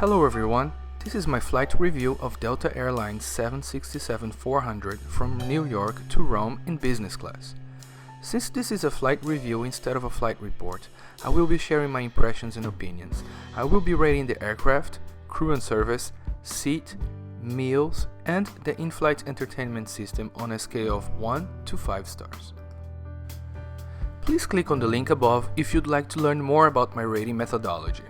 Hello everyone, this is my flight review of Delta Airlines 767-400 from New York to Rome in business class. Since this is a flight review instead of a flight report, I will be sharing my impressions and opinions. I will be rating the aircraft, crew and service, seat, meals, and the in-flight entertainment system on a scale of 1 to 5 stars. Please click on the link above if you'd like to learn more about my rating methodology.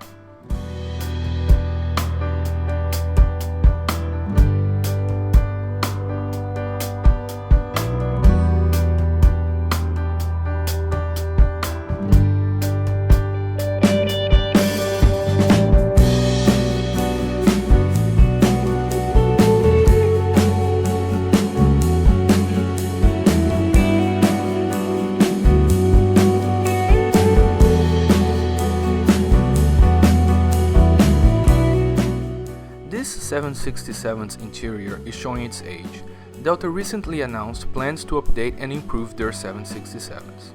This 767's interior is showing its age. Delta recently announced plans to update and improve their 767s.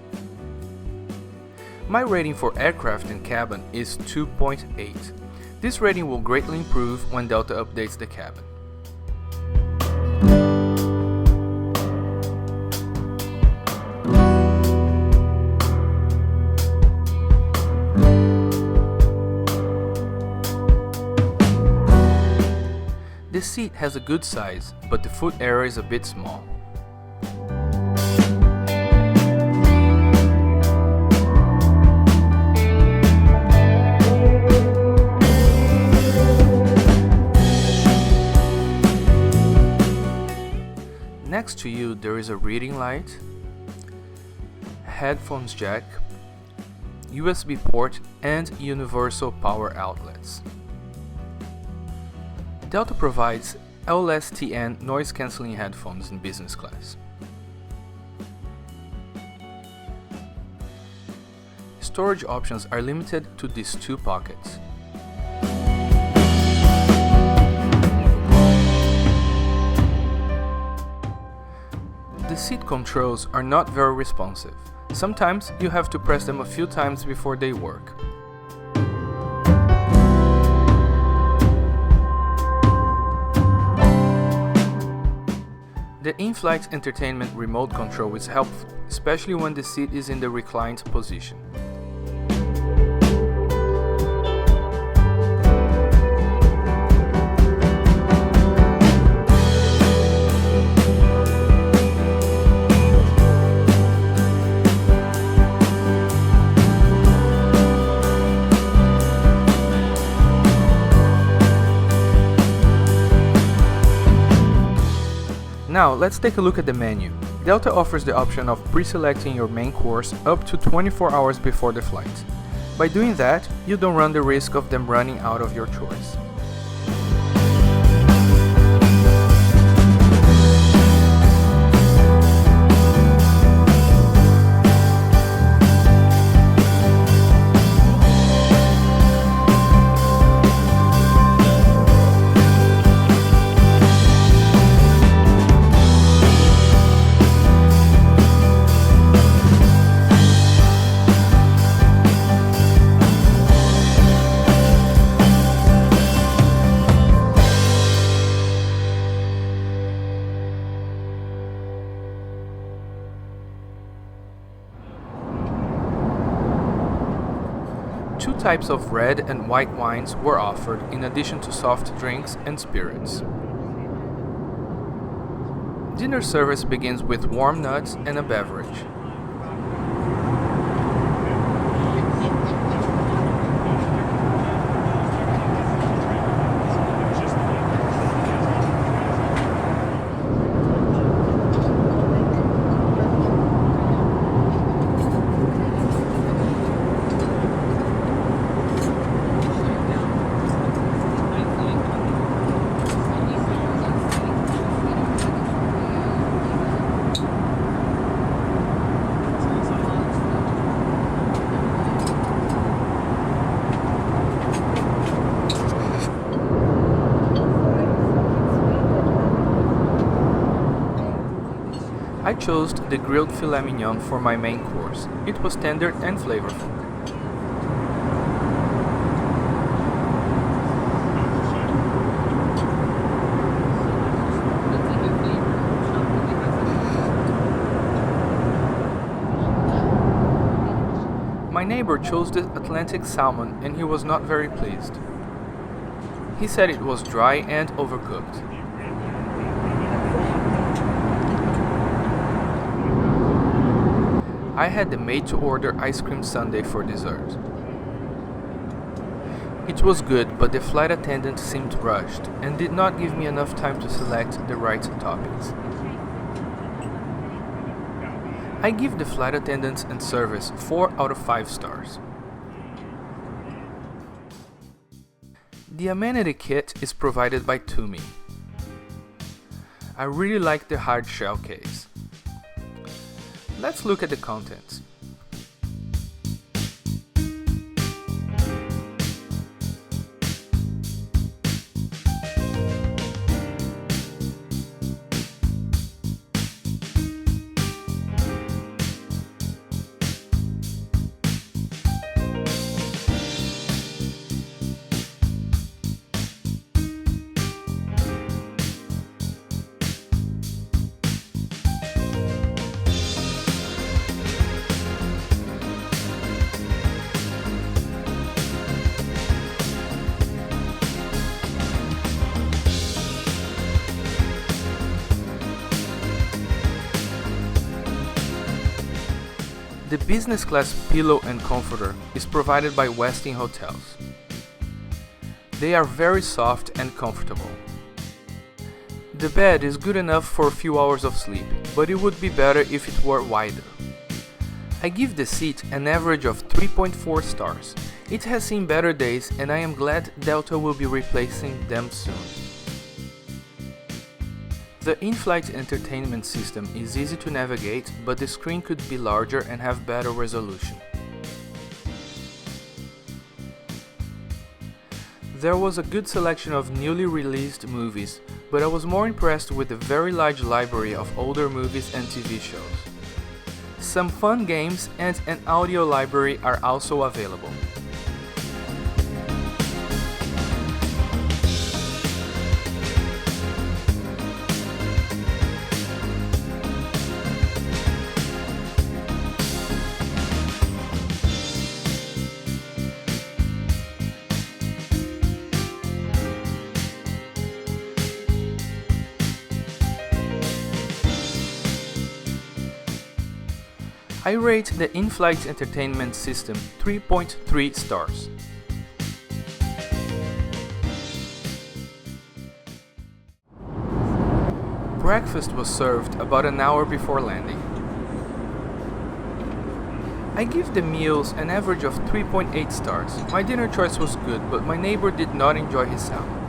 My rating for aircraft and cabin is 2.8. This rating will greatly improve when Delta updates the cabin. The seat has a good size, but the foot area is a bit small. Next to you there is a reading light, headphones jack, USB port and universal power outlets. Delta provides LSTN noise-cancelling headphones in business class. Storage options are limited to these two pockets. The seat controls are not very responsive. Sometimes you have to press them a few times before they work. The in-flight entertainment remote control is helpful, especially when the seat is in the reclined position. Now, let's take a look at the menu. Delta offers the option of pre-selecting your main course up to 24 hours before the flight. By doing that, you don't run the risk of them running out of your choice. Two types of red and white wines were offered, in addition to soft drinks and spirits. Dinner service begins with warm nuts and a beverage. I chose the grilled filet mignon for my main course. It was tender and flavorful. neighbor chose the Atlantic salmon and he was not very pleased. He said it was dry and overcooked. I had the made-to-order ice cream sundae for dessert. It was good, but the flight attendant seemed rushed and did not give me enough time to select the right toppings. I give the flight attendants and service 4 out of 5 stars. The amenity kit is provided by Tumi. I really like the hard shell case. Let's look at the contents. The business class pillow and comforter is provided by Westin Hotels. They are very soft and comfortable. The bed is good enough for a few hours of sleep, but it would be better if it were wider. I give the seat an average of 3.4 stars. It has seen better days and I am glad Delta will be replacing them soon. The in-flight entertainment system is easy to navigate, but the screen could be larger and have better resolution. There was a good selection of newly released movies, but I was more impressed with the very large library of older movies and TV shows. Some fun games and an audio library are also available. I rate the in-flight entertainment system 3.3 stars. Breakfast was served about an hour before landing. I give the meals an average of 3.8 stars. My dinner choice was good, but my neighbor did not enjoy his salmon.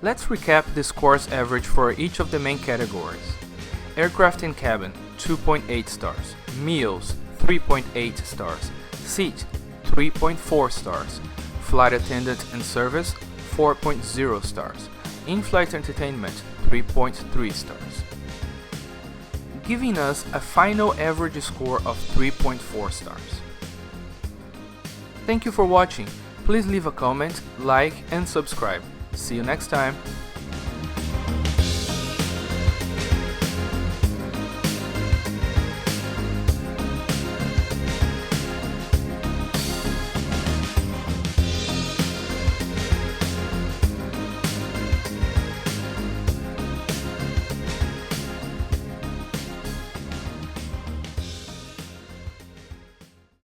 Let's recap the scores average for each of the main categories. Aircraft and cabin, 2.8 stars. Meals, 3.8 stars. Seat, 3.4 stars. Flight attendant and service, 4.0 stars. In-flight entertainment, 3.3 stars. Giving us a final average score of 3.4 stars. Thank you for watching. Please leave a comment, like and subscribe. See you next time.